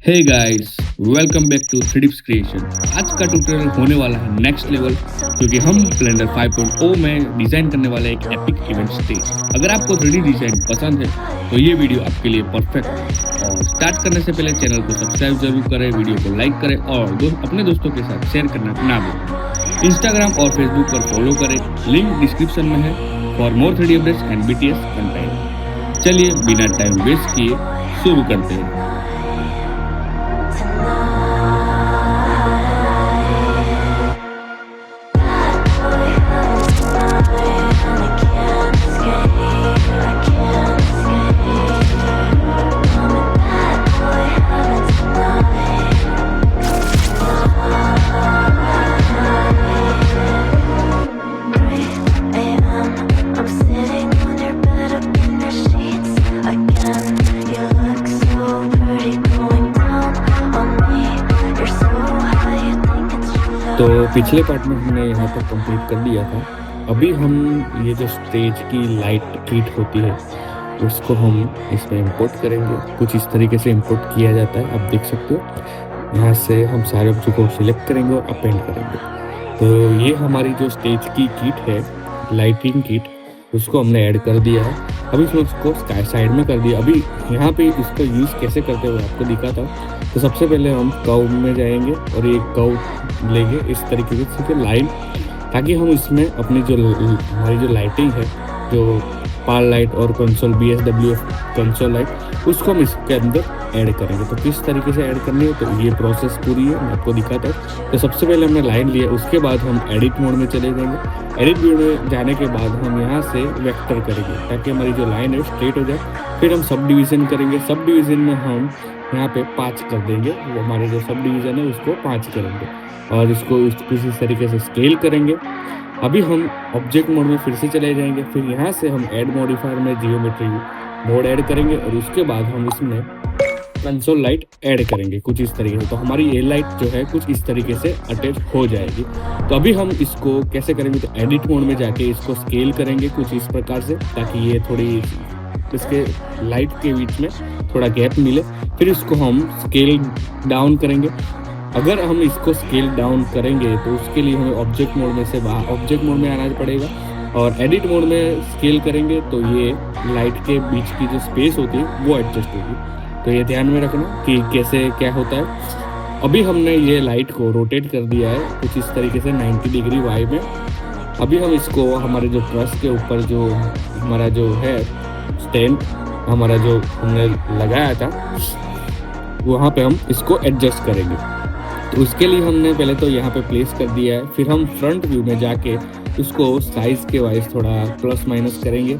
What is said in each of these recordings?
Hey guys, welcome back to 3Dips creation. आज का tutorial होने वाला है नेक्स्ट लेवल, क्योंकि हम ब्लेंडर 5.0 में डिजाइन करने वाले एक एपिक इवेंट स्टेज। अगर आपको 3D डिजाइन पसंद है तो ये वीडियो आपके लिए परफेक्ट है। और स्टार्ट करने से पहले चैनल को सब्सक्राइब जरूर करें, वीडियो को लाइक करें और अपने दोस्तों के साथ शेयर करना ना भूलें। इंस्टाग्राम और फेसबुक पर फॉलो करें, लिंक डिस्क्रिप्शन में है for more 3D updates and BTS content. चलिए बिना टाइम वेस्ट किए शुरू करते हैं। तो पिछले पार्ट में हमने यहाँ तक कंप्लीट कर दिया था। अभी हम ये जो स्टेज की लाइट किट होती है उसको हम इसमें इंपोर्ट करेंगे। कुछ इस तरीके से इंपोर्ट किया जाता है, आप देख सकते हो। यहाँ से हम सारे ऑब्जेक्ट को सिलेक्ट करेंगे और अपेंड करेंगे। तो ये हमारी जो स्टेज की किट है, लाइटिंग किट, उसको हमने ऐड कर दिया है। अभी इसमें उसको साइड में कर दिया। अभी यहाँ पे इसका यूज़ कैसे करते हुए आपको दिखा था। तो सबसे पहले हम कर्व में जाएंगे और ये कर्व लेंगे इस तरीके से लाइन, ताकि हम इसमें अपनी जो हमारी जो लाइटिंग है, जो पाल लाइट और कंसोल BSWF कंसोल लाइट, उसको हम इसके अंदर ऐड करेंगे। तो किस तरीके से ऐड करनी है, तो ये प्रोसेस पूरी है, मैं आपको दिखाता हूँ। तो सबसे पहले हमने लाइन लिया, उसके बाद हम एडिट मोड में चले जाएंगे। एडिट मोड में जाने के बाद हम यहाँ से वेक्टर करेंगे ताकि हमारी जो लाइन है स्ट्रेट हो जाए। फिर हम सब डिवीज़न करेंगे। सब डिवीज़न में हम यहाँ पे 5 कर देंगे। वो हमारे जो सब डिवीज़न है उसको 5 करेंगे और इसको किसी तरीके से स्केल करेंगे। अभी हम ऑब्जेक्ट मोड में फिर से चले जाएंगे। फिर यहाँ से हम ऐड मॉडिफायर में जियोमेट्री मोड ऐड करेंगे और उसके बाद हम इसमें कंसोल लाइट ऐड करेंगे कुछ इस तरीके से। तो हमारी ये लाइट जो है कुछ इस तरीके से अटैच हो जाएगी। तो अभी हम इसको कैसे करेंगे, तो एडिट मोड में जाके इसको स्केल करेंगे कुछ इस प्रकार से, ताकि ये थोड़ी इसके लाइट के बीच में थोड़ा गैप मिले। फिर इसको हम स्केल डाउन करेंगे। अगर हम इसको स्केल डाउन करेंगे तो उसके लिए हमें ऑब्जेक्ट मोड में से बाहर ऑब्जेक्ट मोड में आना पड़ेगा और एडिट मोड में स्केल करेंगे तो ये लाइट के बीच की जो स्पेस होती है वो एडजस्ट होगी। तो ये ध्यान में रखना कि कैसे क्या होता है। अभी हमने ये लाइट को रोटेट कर दिया है कुछ इस तरीके से 90 डिग्री वाई में। अभी हम इसको हमारे जो ट्रस के ऊपर जो हमारा जो है स्टैंड हमारा जो हमने लगाया था वहाँ पे हम इसको एडजस्ट करेंगे। तो उसके लिए हमने पहले तो यहाँ पे प्लेस कर दिया है। फिर हम फ्रंट व्यू में जाके उसको साइज़ के वाइज थोड़ा प्लस माइनस करेंगे।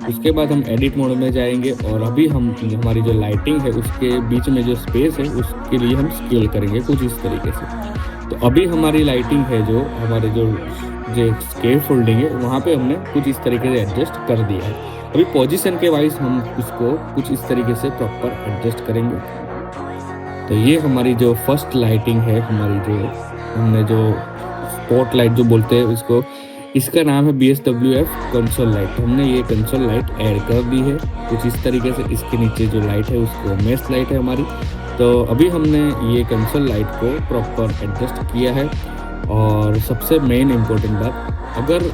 उसके बाद हम एडिट मोड में जाएंगे और अभी हम हमारी जो लाइटिंग है उसके बीच में जो स्पेस है उसके लिए हम स्केल करेंगे कुछ इस तरीके से। तो अभी हमारी लाइटिंग है जो हमारे जो स्केल फोल्डिंग है वहाँ पे हमने कुछ इस तरीके से एडजस्ट कर दिया है। अभी पोजीशन के वाइज हम उसको कुछ इस तरीके से प्रॉपर एडजस्ट करेंगे। तो ये हमारी जो फर्स्ट लाइटिंग है, हमारी जो हमने जो स्पॉट लाइट जो बोलते हैं इसको, इसका नाम है BSWF कंसोल लाइट। हमने ये कंसोल लाइट ऐड कर दी है कुछ इस तरीके से। इसके नीचे जो लाइट है उसको मेश लाइट है हमारी। तो अभी हमने ये कंसोल लाइट को प्रॉपर एडजस्ट किया है। और सबसे मेन इम्पोर्टेंट बात, अगर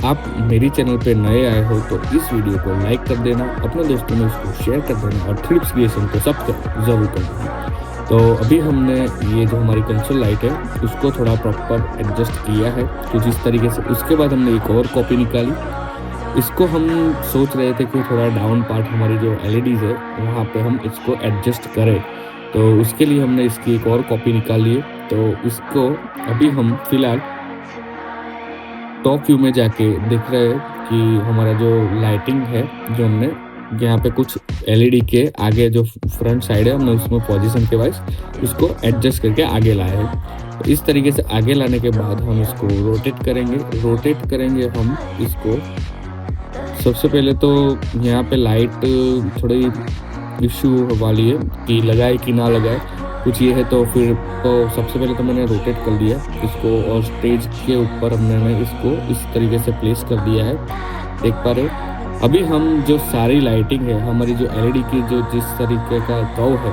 आप मेरी चैनल पे नए आए हो तो इस वीडियो को लाइक कर देना, अपने दोस्तों में उसको शेयर कर देना और 3Dips क्रिएशन को सब्सक्राइब जरूर कर देना। तो अभी हमने ये जो हमारी कंसोल लाइट है उसको थोड़ा प्रॉपर एडजस्ट किया है कुछ इस तरीके से। उसके बाद हमने एक और कॉपी निकाली। इसको हम सोच रहे थे कि थोड़ा डाउन पार्ट हमारी जो LEDs है वहाँ पे हम इसको एडजस्ट करें। तो उसके लिए हमने इसकी एक और कॉपी निकाली है। तो इसको अभी हम फिलहाल टॉप व्यू में जाके देख रहे हैं कि हमारा जो लाइटिंग है जो हमने यहाँ पे कुछ LED के आगे जो फ्रंट साइड है हमने उसमें पोजीशन के वाइज उसको एडजस्ट करके आगे लाया है। तो इस तरीके से आगे लाने के बाद हम इसको रोटेट करेंगे हम इसको। सबसे पहले तो यहाँ पे लाइट थोड़ी इशू वाली है कि लगाए कि ना लगाए, कुछ ये है। तो फिर तो सबसे पहले तो मैंने रोटेट कर दिया इसको और स्टेज के ऊपर हमने इसको इस तरीके से प्लेस कर दिया है, देख पा रहे हो। अभी हम जो सारी लाइटिंग है हमारी जो LED की जो जिस तरीके का कर्व है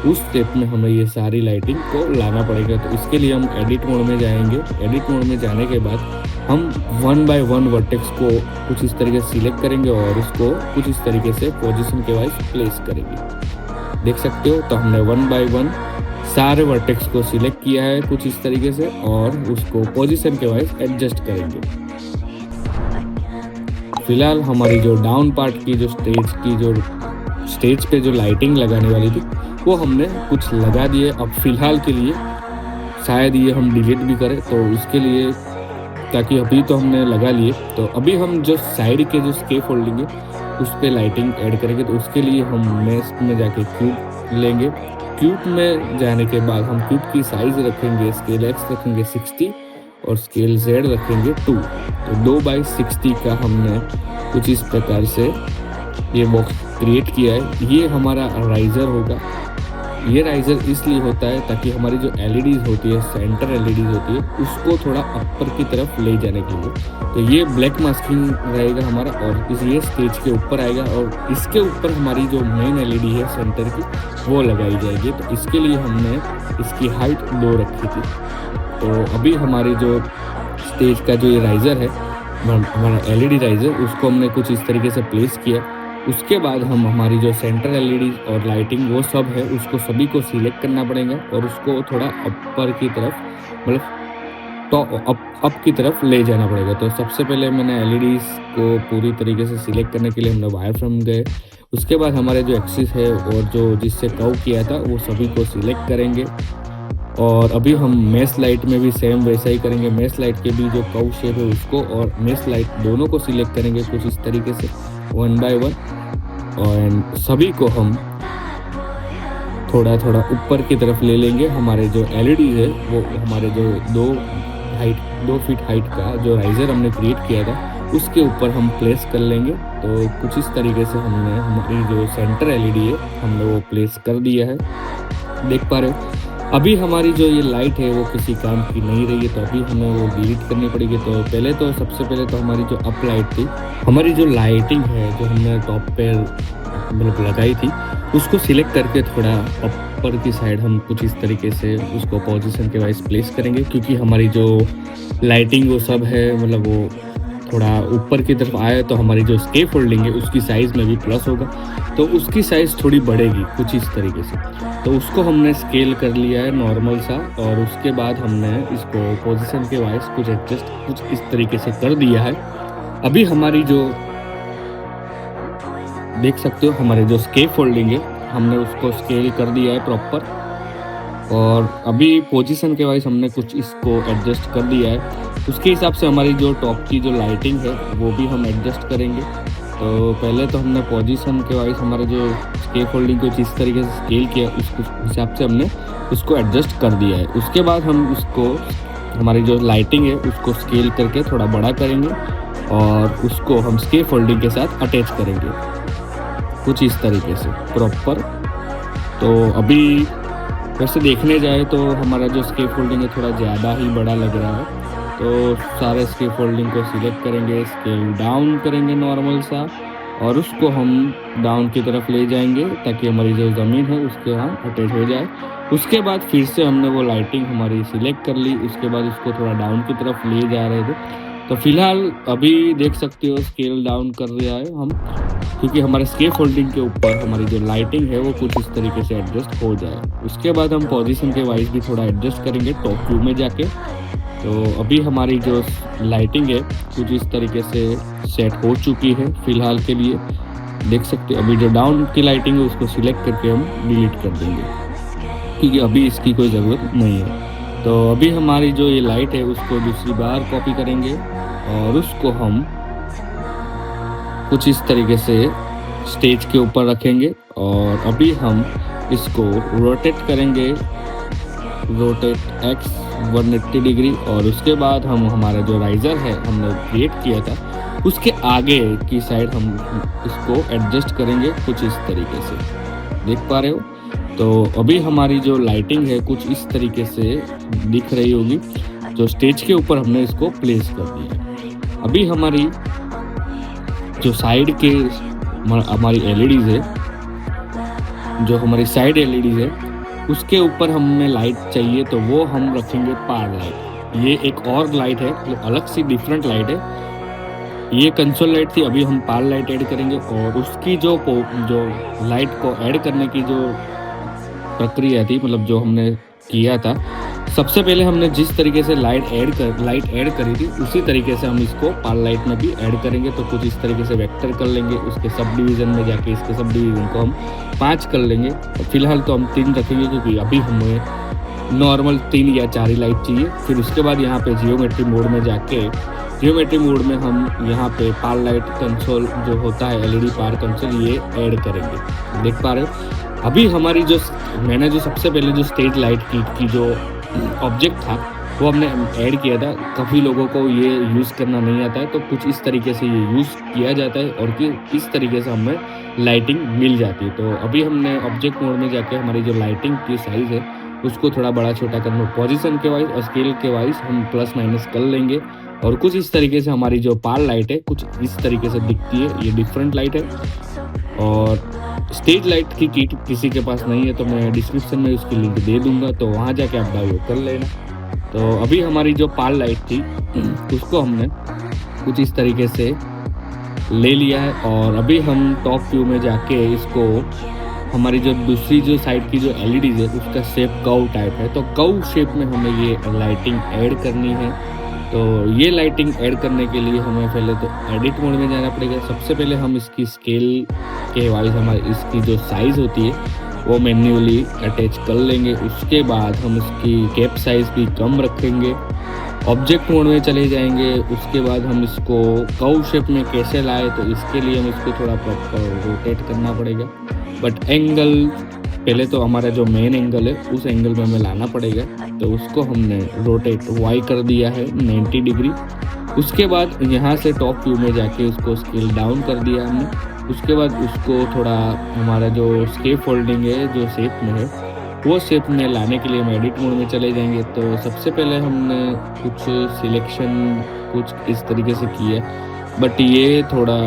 उस स्टेप में हमें ये सारी लाइटिंग को लाना पड़ेगा। तो इसके लिए हम एडिट मोड में जाएंगे। एडिट मोड में जाने के बाद हम 1 बाय 1 वर्टेक्स को कुछ इस तरीके से सिलेक्ट करेंगे और उसको कुछ इस तरीके से पोजीशन के वाइज प्लेस करेंगे। देख सकते हो, तो हमने 1 बाय 1 सारे वर्टेक्स को सिलेक्ट किया है कुछ इस तरीके से और उसको पोजीशन के वाइज एडजस्ट करेंगे। फिलहाल हमारी जो डाउन पार्ट की जो स्टेज पे जो लाइटिंग लगाने वाली थी वो हमने कुछ लगा दिए। अब फिलहाल के लिए शायद ये हम डिलीट भी करें, तो इसके लिए ताकि अभी तो हमने लगा लिए, तो अभी हम जो साइड के जो स्केप फोल्डिंग है उस पर लाइटिंग ऐड करेंगे। तो उसके लिए हम मेश में जाके क्यूब लेंगे। क्यूब में जाने के बाद हम क्यूब की साइज रखेंगे, स्केल एक्स रखेंगे 60 और स्केल जेड रखेंगे 2। तो 2 बाई 60 का हमने कुछ इस प्रकार से ये बॉक्स क्रिएट किया है। ये हमारा राइजर होगा। ये राइजर इसलिए होता है ताकि हमारी जो एलईडीज होती है, सेंटर एलईडीज होती है, उसको थोड़ा अपर की तरफ ले जाने के लिए। तो ये ब्लैक मास्किंग रहेगा हमारा और ये स्टेज के ऊपर आएगा और इसके ऊपर हमारी जो मेन एलईडी है सेंटर की वो लगाई जाएगी। तो इसके लिए हमने इसकी हाइट 2 रखी थी। तो अभी हमारी जो स्टेज का जो ये राइजर है, हमारा एलईडी राइजर, उसको हमने कुछ इस तरीके से प्लेस किया। उसके बाद हम हमारी जो सेंटर एलईडी और लाइटिंग वो सब है उसको सभी को सिलेक्ट करना पड़ेगा और उसको थोड़ा अपर की तरफ, मतलब टॉप अप की तरफ ले जाना पड़ेगा। तो सबसे पहले मैंने एलईडीज को पूरी तरीके से सिलेक्ट करने के लिए हमने वायर फ्रेम गए। उसके बाद हमारे जो एक्सिस है और जो जिससे कर्व किया था वो सभी को सिलेक्ट करेंगे। और अभी हम मेश लाइट में भी सेम वैसा ही करेंगे। मेश लाइट के भी जो कर्व शेप है उसको और मेश लाइट दोनों को सिलेक्ट करेंगे कुछ इस तरीके से 1 बाय 1 और सभी को हम थोड़ा थोड़ा ऊपर की तरफ ले लेंगे। हमारे जो एलईडी है वो हमारे जो 2 फीट हाइट का जो राइजर हमने क्रिएट किया था उसके ऊपर हम प्लेस कर लेंगे। तो कुछ इस तरीके से हमने हमारी जो सेंटर एलईडी है हमने वो प्लेस कर दिया है, देख पा रहे हो। अभी हमारी जो ये लाइट है वो किसी काम की नहीं रही है, तो अभी हमें वो डिलीट करनी पड़ेगी। तो सबसे पहले तो हमारी जो अप लाइट थी, हमारी जो लाइटिंग है जो हमने टॉप पे मतलब लगाई थी उसको सिलेक्ट करके थोड़ा अपर की साइड हम कुछ इस तरीके से उसको पोजीशन के वाइज प्लेस करेंगे, क्योंकि हमारी जो लाइटिंग वो सब है मतलब वो थोड़ा ऊपर की तरफ आए तो हमारी जो स्केप फोल्डिंग है उसकी साइज़ में भी प्लस होगा, तो उसकी साइज़ थोड़ी बढ़ेगी कुछ इस तरीके से। तो उसको हमने स्केल कर लिया है नॉर्मल सा और उसके बाद हमने इसको पोजीशन के वाइज कुछ एडजस्ट कुछ इस तरीके से कर दिया है। अभी हमारी जो देख सकते हो हमारे जो स्केप फोल्डिंग है हमने उसको स्केल कर दिया है प्रॉपर और अभी पोजीशन के वाइज हमने कुछ इसको एडजस्ट कर दिया है। उसके हिसाब से हमारी जो टॉप की जो लाइटिंग है वो भी हम एडजस्ट करेंगे। तो पहले तो हमने पोजीशन के वाइज हमारे जो स्केप फोल्डिंग को जिस तरीके से स्केल किया उस हिसाब से हमने उसको एडजस्ट कर दिया है। उसके बाद हम उसको हमारी जो लाइटिंग है उसको स्केल करके थोड़ा बड़ा करेंगे और उसको हम स्केप फोल्डिंग के साथ अटैच करेंगे कुछ इस तरीके से प्रॉपर। तो अभी वैसे देखने जाए तो हमारा जो स्केप फोल्डिंग है थोड़ा ज़्यादा ही बड़ा लग रहा है, तो सारे स्केप फोल्डिंग को सिलेक्ट करेंगे, स्केल डाउन करेंगे नॉर्मल सा और उसको हम डाउन की तरफ ले जाएंगे ताकि हमारी जो ज़मीन है उसके यहाँ अटैच हो जाए। उसके बाद फिर से हमने वो लाइटिंग हमारी सिलेक्ट कर ली, उसके बाद उसको थोड़ा डाउन की तरफ ले जा रहे थे। तो फिलहाल अभी देख सकते हो स्केल डाउन कर रहा है हम, क्योंकि हमारे स्केप फोल्डिंग के ऊपर हमारी जो लाइटिंग है वो कुछ इस तरीके से एडजस्ट हो जाए। उसके बाद हम पोजीशन के वाइज भी थोड़ा एडजस्ट करेंगे टॉप व्यू में जाके। तो अभी हमारी जो लाइटिंग है कुछ इस तरीके से सेट हो चुकी है फिलहाल के लिए, देख सकते हो। अभी जो डाउन की लाइटिंग है उसको सिलेक्ट करके हम डिलीट कर देंगे क्योंकि अभी इसकी कोई ज़रूरत नहीं है। तो अभी हमारी जो ये लाइट है उसको दूसरी बार कॉपी करेंगे और उसको हम कुछ इस तरीके से स्टेज के ऊपर रखेंगे और अभी हम इसको रोटेट करेंगे, रोटेट एक्स 180 डिग्री। और उसके बाद हम हमारा जो राइजर है हमने क्रिएट किया था उसके आगे की साइड हम इसको एडजस्ट करेंगे कुछ इस तरीके से, देख पा रहे हो। तो अभी हमारी जो लाइटिंग है कुछ इस तरीके से दिख रही होगी, जो स्टेज के ऊपर हमने इसको प्लेस कर दिया। अभी हमारी जो साइड के हमारी एलईडीज है, जो हमारी साइड एलईडीज है उसके ऊपर हमें लाइट चाहिए तो वो हम रखेंगे पार लाइट। ये एक और लाइट है, जो अलग सी डिफरेंट लाइट है। ये कंसोल लाइट थी, अभी हम पार लाइट ऐड करेंगे। और उसकी जो लाइट को ऐड करने की जो प्रक्रिया थी, मतलब जो हमने किया था, सबसे पहले हमने जिस तरीके से लाइट ऐड करी थी उसी तरीके से हम इसको पार लाइट में भी ऐड करेंगे। तो कुछ इस तरीके से वेक्टर कर लेंगे, उसके सब डिवीज़न में जाके इसके सब डिवीज़न को हम 5 कर लेंगे। फिलहाल तो हम 3 रखेंगे क्योंकि अभी हमें नॉर्मल 3 या 4 ही लाइट चाहिए। फिर उसके बाद यहाँ पे जियोमेट्री मोड में जाके जियोमेट्री मोड में हम यहाँ पे पार लाइट कंसोल जो होता है, एलईडी पार कंसोल, ये ऐड करेंगे। देख पा रहे हो अभी हमारी मैंने जो सबसे पहले जो स्टेज लाइट की जो ऑब्जेक्ट था वो हमने ऐड किया था। काफ़ी लोगों को ये यूज़ करना नहीं आता है, तो कुछ इस तरीके से ये यूज़ किया जाता है और कि इस तरीके से हमें लाइटिंग मिल जाती है। तो अभी हमने ऑब्जेक्ट मोड में जाके हमारी जो लाइटिंग की साइज़ है उसको थोड़ा बड़ा छोटा करना, पोजीशन के वाइज और स्केल के वाइज हम प्लस माइनस कर लेंगे। और कुछ इस तरीके से हमारी जो पार लाइट है कुछ इस तरीके से दिखती है। ये डिफरेंट लाइट है। और स्टेज लाइट की किट किसी के पास नहीं है तो मैं डिस्क्रिप्शन में उसकी लिंक दे दूंगा, तो वहाँ जाके आप डाउनलोड कर लेना। तो अभी हमारी जो पार लाइट थी उसको हमने कुछ इस तरीके से ले लिया है। और अभी हम टॉप व्यू में जाके इसको हमारी जो दूसरी जो साइड की जो एलईडीज है उसका शेप कर्व टाइप है, तो कर्व शेप में हमें ये लाइटिंग ऐड करनी है। तो ये लाइटिंग ऐड करने के लिए हमें पहले तो एडिट मोड में जाना पड़ेगा। सबसे पहले हम इसकी स्केल के वाइज हमारी इसकी जो साइज़ होती है वो मैन्युअली अटैच कर लेंगे। उसके बाद हम इसकी कैप साइज़ भी कम रखेंगे, ऑब्जेक्ट मोड में चले जाएंगे। उसके बाद हम इसको कर्व शेप में कैसे लाए, तो इसके लिए हम इसको थोड़ा प्रॉपर रोटेट करना पड़ेगा। बट एंगल पहले तो हमारा जो मेन एंगल है उस एंगल में हमें लाना पड़ेगा, तो उसको हमने रोटेट वाई कर दिया है 90 डिग्री। उसके बाद यहाँ से टॉप व्यू में जाके उसको स्केल डाउन कर दिया हमने। उसके बाद उसको थोड़ा हमारा जो स्केप फोल्डिंग है जो शेप में है वो शेप में लाने के लिए हम एडिट मोड में चले जाएंगे। तो सबसे पहले हमने कुछ सिलेक्शन कुछ इस तरीके से किया, बट ये थोड़ा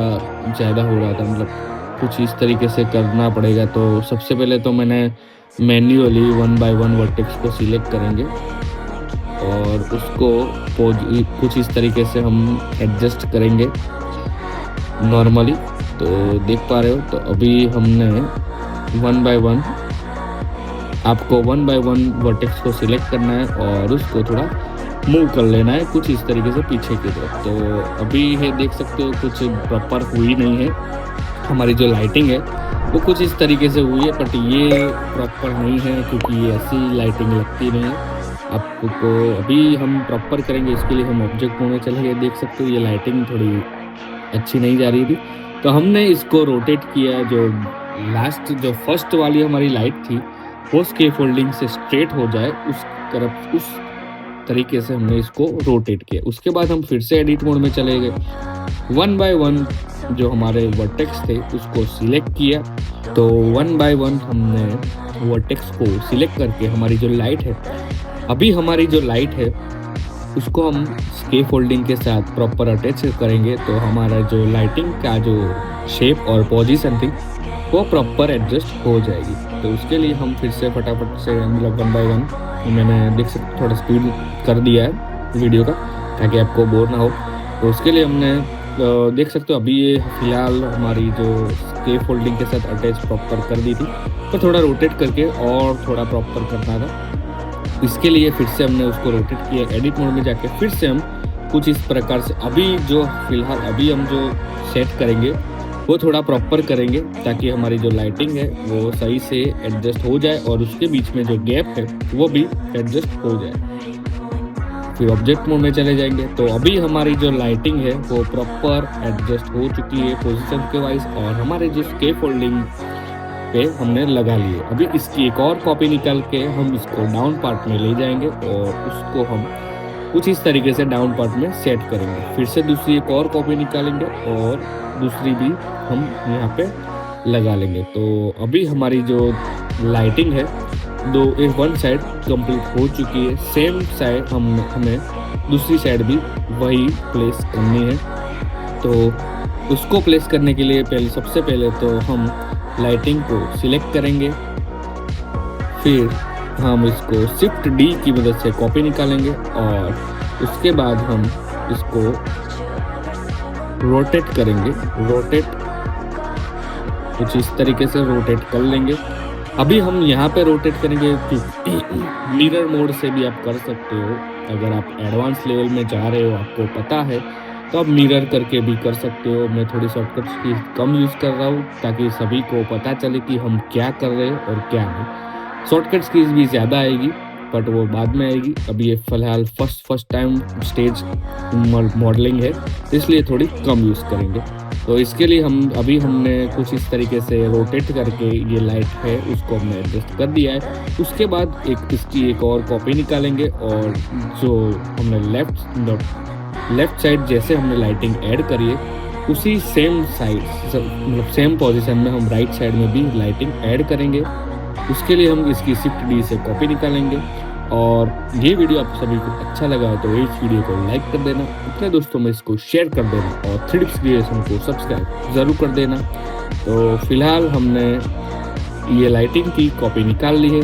ज़्यादा हो रहा था, मतलब कुछ इस तरीके से करना पड़ेगा। तो सबसे पहले तो मैंने मैन्युअली 1 बाय 1 वर्टेक्स को सिलेक्ट करेंगे और उसको कुछ इस तरीके से हम एडजस्ट करेंगे नॉर्मली। तो देख पा रहे हो, तो अभी हमने 1 बाय 1 आपको 1 बाय 1 वर्टेक्स को सिलेक्ट करना है और उसको थोड़ा मूव कर लेना है कुछ इस तरीके से पीछे की तरफ। तो अभी ये देख सकते हो कुछ प्रॉपर हुई नहीं है, हमारी जो लाइटिंग है वो कुछ इस तरीके से हुई है, बट ये प्रॉपर नहीं है क्योंकि ये ऐसी लाइटिंग लगती नहीं है आपको। अभी हम प्रॉपर करेंगे, इसके लिए हम ऑब्जेक्ट मोड में चलेंगे। देख सकते हो ये लाइटिंग थोड़ी अच्छी नहीं जा रही थी, तो हमने इसको रोटेट किया। जो लास्ट जो फर्स्ट वाली हमारी लाइट थी वो स्केप फोल्डिंग से स्ट्रेट हो जाए उस तरीके से हमने इसको रोटेट किया। उसके बाद हम फिर से एडिट मोड में चले गए। 1 बाय 1 जो हमारे वर्टेक्स थे उसको सिलेक्ट किया। तो 1 बाय 1 हमने वर्टेक्स को सिलेक्ट करके हमारी जो लाइट है, अभी हमारी जो लाइट है उसको हम स्केप फोल्डिंग के साथ प्रॉपर अटैच करेंगे। तो हमारा जो लाइटिंग का जो शेप और पोजीशन थी वो प्रॉपर एडजस्ट हो जाएगी। तो उसके लिए हम फिर से फटाफट से मतलब 1 बाय 1 मैंने देख सकते थोड़ा स्पीड कर दिया है वीडियो का ताकि आपको बोर ना हो। तो उसके लिए हमने देख सकते हो अभी ये फिलहाल हमारी जो स्केप फोल्डिंग के साथ अटैच प्रॉपर कर दी थी, तो थोड़ा रोटेट करके और थोड़ा प्रॉपर करना था। इसके लिए फिर से हमने उसको रोटेट किया। एडिट मोड में जाके फिर से हम कुछ इस प्रकार से अभी जो फिलहाल अभी हम जो सेट करेंगे वो थोड़ा प्रॉपर करेंगे ताकि हमारी जो लाइटिंग है वो सही से एडजस्ट हो जाए और उसके बीच में जो गैप है वो भी एडजस्ट हो जाए। फिर ऑब्जेक्ट मोड में चले जाएंगे। तो अभी हमारी जो लाइटिंग है वो प्रॉपर एडजस्ट हो चुकी है पोजीशन के वाइज, और हमारे जो स्केप फोल्डिंग पे हमने लगा लिए। अभी इसकी एक और कॉपी निकाल के हम इसको डाउन पार्ट में ले जाएंगे और उसको हम कुछ इस तरीके से डाउन पार्ट में सेट करेंगे। फिर से दूसरी एक और कॉपी निकालेंगे और दूसरी भी हम यहाँ पे लगा लेंगे। तो अभी हमारी जो लाइटिंग है वन साइड कंप्लीट हो चुकी है। सेम साइड हमें दूसरी साइड भी वही प्लेस करनी है। तो उसको प्लेस करने के लिए सबसे पहले तो हम लाइटिंग को सिलेक्ट करेंगे, फिर हम इसको शिफ्ट डी की मदद से कॉपी निकालेंगे और उसके बाद हम इसको रोटेट करेंगे। रोटेट कुछ इस तरीके से रोटेट कर लेंगे। अभी हम यहाँ पे रोटेट करेंगे मिरर मोड से भी आप कर सकते हो। अगर आप एडवांस लेवल में जा रहे हो, आपको पता है, तो आप मिरर करके भी कर सकते हो। मैं थोड़ी शॉर्टकट्स की कम यूज़ कर रहा हूँ ताकि सभी को पता चले कि हम क्या कर रहे हैं और क्या नहीं। शॉर्टकट्स की भी ज़्यादा आएगी बट वो बाद में आएगी। अभी ये फ़िलहाल फर्स्ट टाइम स्टेज मॉडलिंग है, इसलिए थोड़ी कम यूज़ करेंगे। तो इसके लिए हमने कुछ इस तरीके से रोटेट करके ये लाइट है उसको हमने एडजस्ट कर दिया है। उसके बाद इसकी एक और कॉपी निकालेंगे और जो हमने लेफ्ट साइड जैसे हमने लाइटिंग ऐड करी है उसी सेम साइड मतलब सेम पोजीशन में हम राइट साइड में भी लाइटिंग ऐड करेंगे। उसके लिए हम इसकी शिफ्ट डी से कॉपी निकालेंगे। और ये वीडियो आप सभी को अच्छा लगा तो इस वीडियो को लाइक कर देना, अपने दोस्तों में इसको शेयर कर देना और 3Dips क्रिएशन को सब्सक्राइब ज़रूर कर देना। तो फिलहाल हमने ये लाइटिंग की कॉपी निकाल ली है।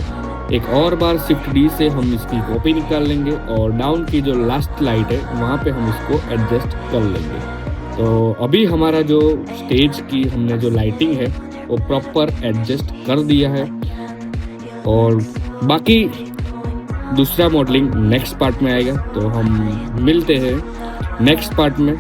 एक और बार शिफ्ट डी से हम इसकी कॉपी निकाल लेंगे और डाउन की जो लास्ट लाइट है वहाँ पे हम इसको एडजस्ट कर लेंगे। तो अभी हमारा जो स्टेज की हमने जो लाइटिंग है वो प्रॉपर एडजस्ट कर दिया है। और बाकी दूसरा मॉडलिंग नेक्स्ट पार्ट में आएगा, तो हम मिलते हैं नेक्स्ट पार्ट में।